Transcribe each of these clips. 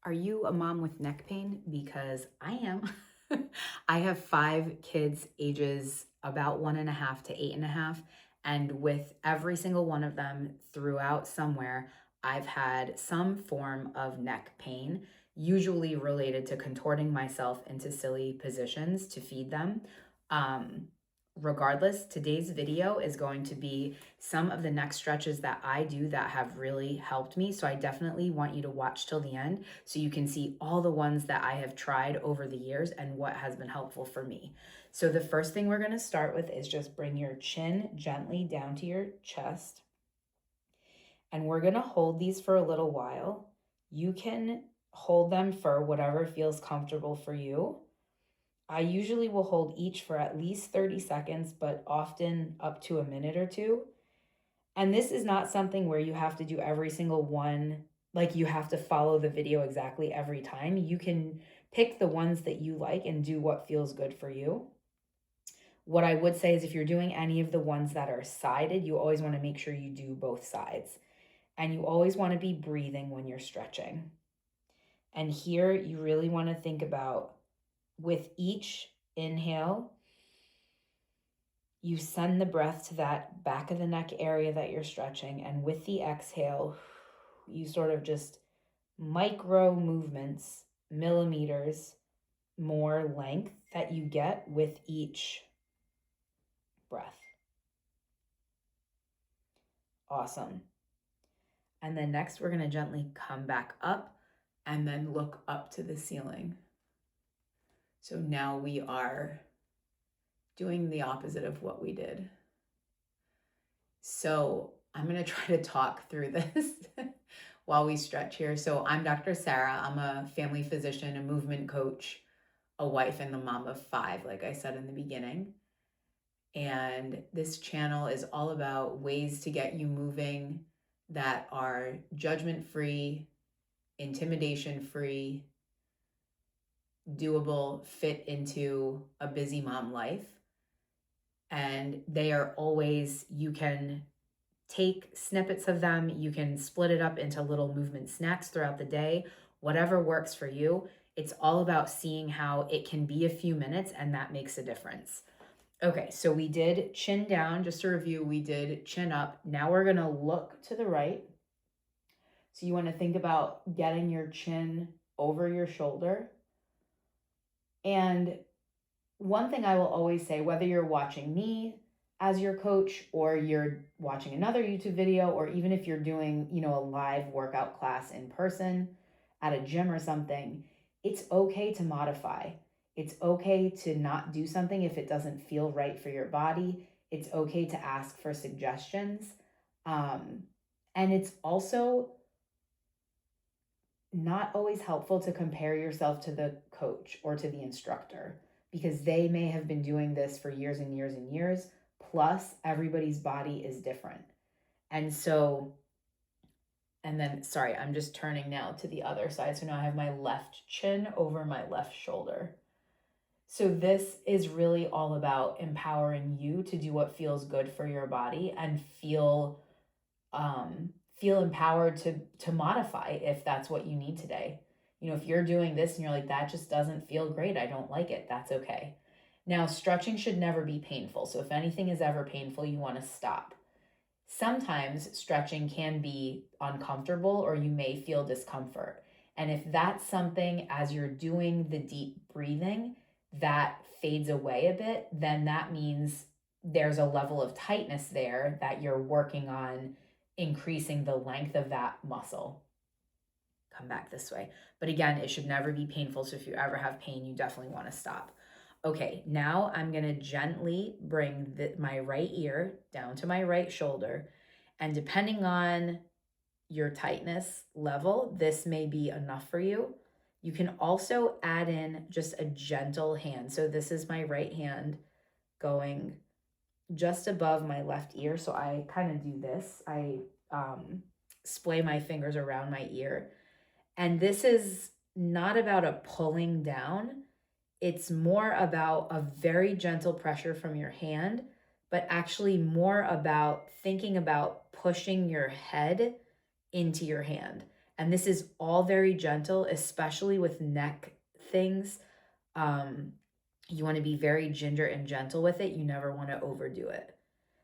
Are you a mom with neck pain? Because I am. I have 5 kids, ages about 1.5 to 8.5. And with every single one of them throughout somewhere, I've had some form of neck pain, usually related to contorting myself into silly positions to feed them. Um, Regardless, today's video is going to be some of the neck stretches that I do that have really helped me. So I definitely want you to watch till the end so you can see all the ones that I have tried over the years and what has been helpful for me. So the first thing we're going to start with is just bring your chin gently down to your chest. And we're going to hold these for a little while. You can hold them for whatever feels comfortable for you. I usually will hold each for at least 30 seconds, but often up to a minute or two. And this is not something where you have to do every single one, like you have to follow the video exactly every time. You can pick the ones that you like and do what feels good for you. What I would say is if you're doing any of the ones that are sided, you always want to make sure you do both sides. And you always want to be breathing when you're stretching. And here you really want to think about, with each inhale, you send the breath to that back of the neck area that you're stretching. And with the exhale, you sort of just micro movements, millimeters more length that you get with each breath. Awesome. And then next, we're going to gently come back up and then look up to the ceiling. So now we are doing the opposite of what we did. So I'm going to try to talk through this while we stretch here. So I'm Dr. Sarah. I'm a family physician, a movement coach, a wife, and the mom of 5, like I said in the beginning. And this channel is all about ways to get you moving that are judgment-free, intimidation-free, doable, fit into a busy mom life. And they are always, you can take snippets of them, you can split it up into little movement snacks throughout the day, whatever works for you. It's all about seeing how it can be a few minutes and that makes a difference. Okay, so we did chin down. Just to review, we did chin up. Now we're going to look to the right. So you want to think about getting your chin over your shoulder. And one thing I will always say, whether you're watching me as your coach or you're watching another YouTube video, or even if you're doing, a live workout class in person at a gym or something, it's okay to modify. It's okay to not do something if it doesn't feel right for your body. It's okay to ask for suggestions. And it's also not always helpful to compare yourself to the coach or to the instructor, because they may have been doing this for years and years and years. Plus, everybody's body is different. And so, and then, sorry, I'm just turning now to the other side. So now I have my left chin over my left shoulder. So this is really all about empowering you to do what feels good for your body and feel empowered to modify if that's what you need today. If you're doing this and you're like, that just doesn't feel great, I don't like it, that's okay. Now, stretching should never be painful. So if anything is ever painful, you want to stop. Sometimes stretching can be uncomfortable or you may feel discomfort. And if that's something, as you're doing the deep breathing, that fades away a bit, then that means there's a level of tightness there that you're working on increasing the length of that muscle. Come back this way. But again, it should never be painful. So if you ever have pain, you definitely want to stop. Okay, now I'm going to gently bring my right ear down to my right shoulder. And depending on your tightness level, this may be enough for you. You can also add in just a gentle hand. So this is my right hand going just above my left ear. So I kind of do this. I splay my fingers around my ear. And this is not about a pulling down. It's more about a very gentle pressure from your hand, but actually more about thinking about pushing your head into your hand. And this is all very gentle, especially with neck things. You want to be very ginger and gentle with it. You never want to overdo it.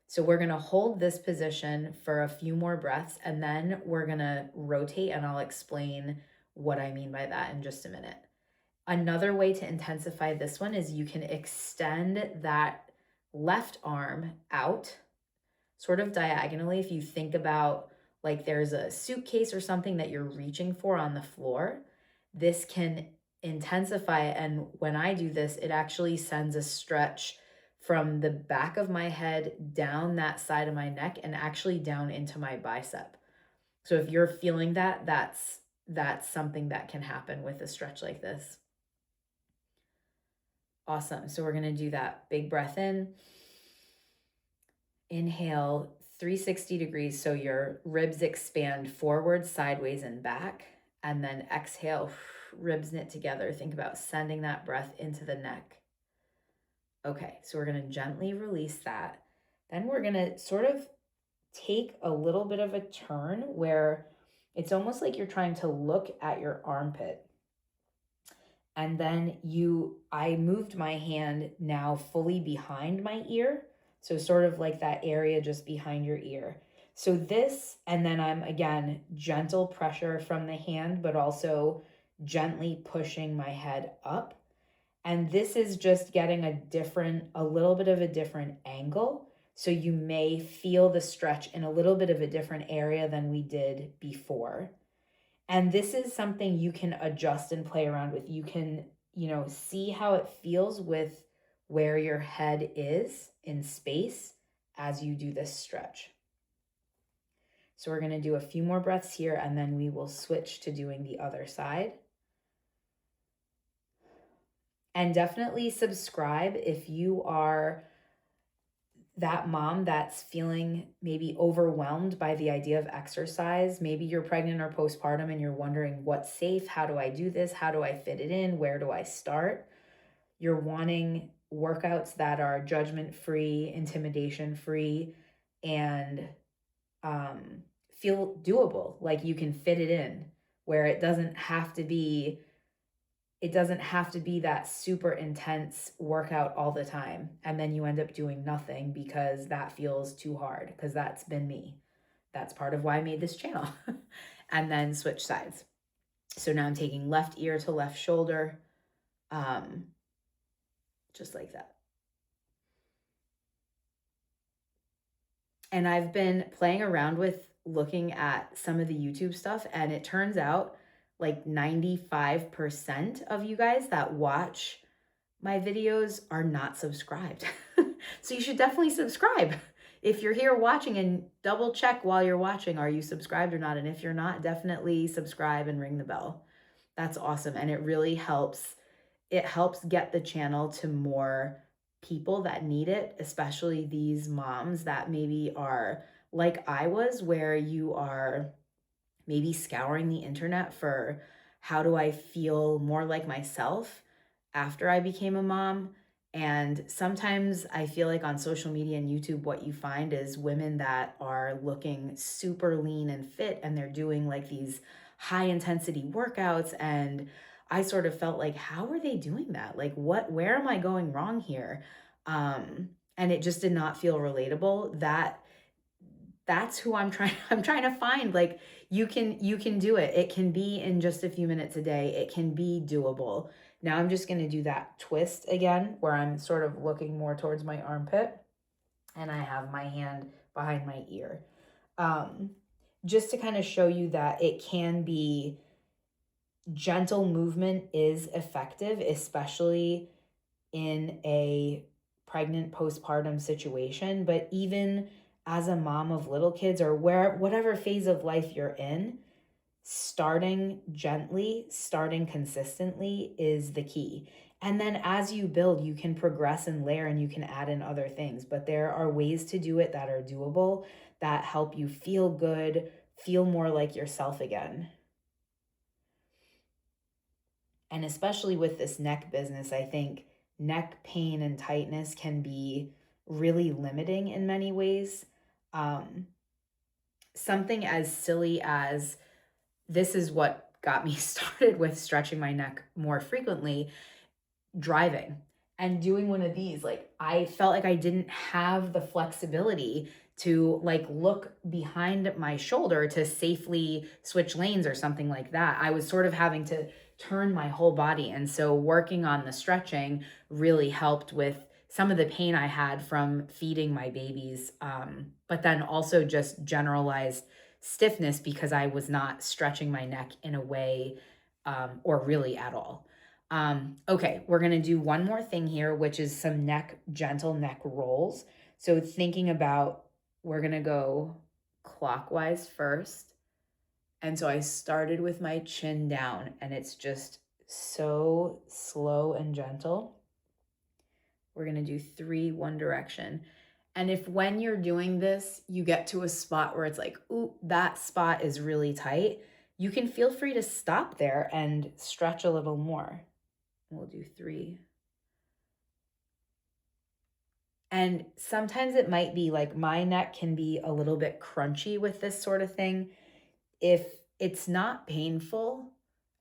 So we're going to hold this position for a few more breaths, and then we're going to rotate, and I'll explain what I mean by that in just a minute. Another way to intensify this one is you can extend that left arm out sort of diagonally. If you think about like there's a suitcase or something that you're reaching for on the floor, this can intensify it. And when I do this, it actually sends a stretch from the back of my head down that side of my neck and actually down into my bicep. So if you're feeling that, that's something that can happen with a stretch like this. Awesome. So we're going to do that. Big breath in. Inhale 360 degrees, so your ribs expand forward, sideways, and back. And then exhale, ribs knit together. Think about sending that breath into the neck. Okay, so we're going to gently release that. Then we're going to sort of take a little bit of a turn where it's almost like you're trying to look at your armpit. And then I moved my hand now fully behind my ear. So sort of like that area just behind your ear. So this, and then I'm again, gentle pressure from the hand, but also gently pushing my head up. And this is just getting a little bit of a different angle. So you may feel the stretch in a little bit of a different area than we did before. And this is something you can adjust and play around with. You can, see how it feels with where your head is in space as you do this stretch. So we're going to do a few more breaths here, and then we will switch to doing the other side. And definitely subscribe if you are that mom that's feeling maybe overwhelmed by the idea of exercise. Maybe you're pregnant or postpartum and you're wondering what's safe, how do I do this, how do I fit it in, where do I start? You're wanting workouts that are judgment-free, intimidation-free, and feel doable, like you can fit it in, where it doesn't have to be that super intense workout all the time. And then you end up doing nothing because that feels too hard, because that's been me. That's part of why I made this channel. And then switch sides. So now I'm taking left ear to left shoulder, just like that. And I've been playing around with looking at some of the YouTube stuff, and it turns out like 95% of you guys that watch my videos are not subscribed. So you should definitely subscribe. If you're here watching, and double check while you're watching, are you subscribed or not? And if you're not, definitely subscribe and ring the bell. That's awesome. And it really helps. It helps get the channel to more people that need it, especially these moms that maybe are like I was, where you are maybe scouring the internet for how do I feel more like myself after I became a mom. And sometimes I feel like on social media and YouTube, what you find is women that are looking super lean and fit, and they're doing like these high intensity workouts. And I sort of felt like, how are they doing that? Like, where am I going wrong here? And it just did not feel relatable. That's who I'm trying to find. Like, you can do it. It can be in just a few minutes a day. It can be doable. Now I'm just going to do that twist again, where I'm sort of looking more towards my armpit and I have my hand behind my ear. Just to kind of show you that it can be, gentle movement is effective, especially in a pregnant postpartum situation. But even as a mom of little kids, or whatever phase of life you're in, starting gently, starting consistently is the key. And then as you build, you can progress and layer, and you can add in other things. But there are ways to do it that are doable, that help you feel good, feel more like yourself again. And especially with this neck business, I think neck pain and tightness can be really limiting in many ways. Something as silly as this is what got me started with stretching my neck more frequently, driving and doing one of these. Like, I felt like I didn't have the flexibility to like look behind my shoulder to safely switch lanes or something like that. I was sort of having to turn my whole body. And so working on the stretching really helped with some of the pain I had from feeding my babies, but then also just generalized stiffness because I was not stretching my neck in a way, or really at all. Okay, we're gonna do one more thing here, which is some gentle neck rolls. So thinking about, we're gonna go clockwise first. And so I started with my chin down, and it's just so slow and gentle. We're gonna do 3 one direction. And if when you're doing this, you get to a spot where it's like, ooh, that spot is really tight, you can feel free to stop there and stretch a little more. We'll do 3. And sometimes it might be like my neck can be a little bit crunchy with this sort of thing. If it's not painful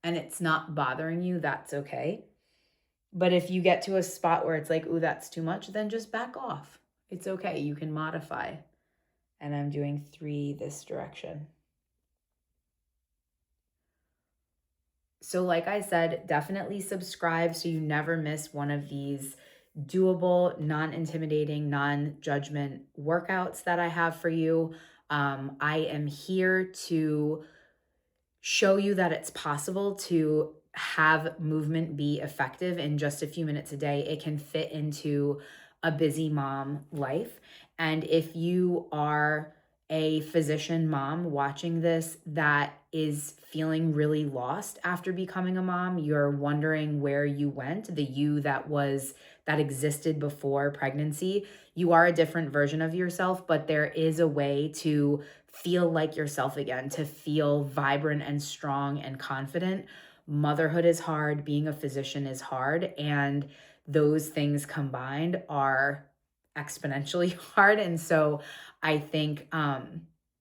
and it's not bothering you, that's okay. But if you get to a spot where it's like, ooh, that's too much, then just back off. It's okay. You can modify. And I'm doing 3 this direction. So like I said, definitely subscribe so you never miss one of these doable, non-intimidating, non-judgment workouts that I have for you. I am here to show you that it's possible to have movement be effective in just a few minutes a day. It can fit into a busy mom life. And if you are a physician mom watching this that is feeling really lost after becoming a mom, you're wondering where you went, the you that existed before pregnancy, you are a different version of yourself, but there is a way to feel like yourself again, to feel vibrant and strong and confident. Motherhood is hard, being a physician is hard, and those things combined are exponentially hard. And so I think,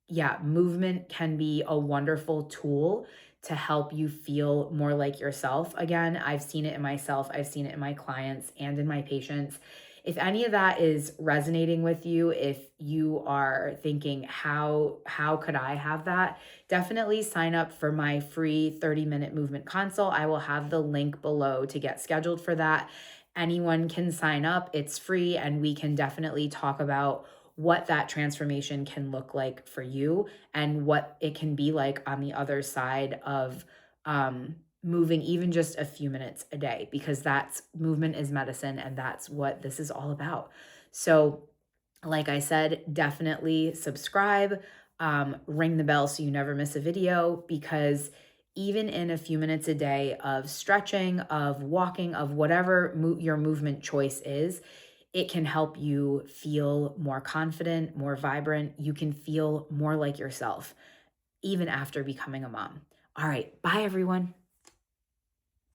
yeah, movement can be a wonderful tool to help you feel more like yourself again. I've seen it in myself, I've seen it in my clients and in my patients. If any of that is resonating with you, if you are thinking, how could I have that? Definitely sign up for my free 30-minute movement consult. I will have the link below to get scheduled for that. Anyone can sign up. It's free, and we can definitely talk about what that transformation can look like for you and what it can be like on the other side of moving even just a few minutes a day, because that's movement is medicine, and that's what this is all about. So like I said, definitely subscribe, ring the bell so you never miss a video, because even in a few minutes a day of stretching, of walking, of whatever your movement choice is, it can help you feel more confident, more vibrant. You can feel more like yourself, even after becoming a mom. All right, bye everyone.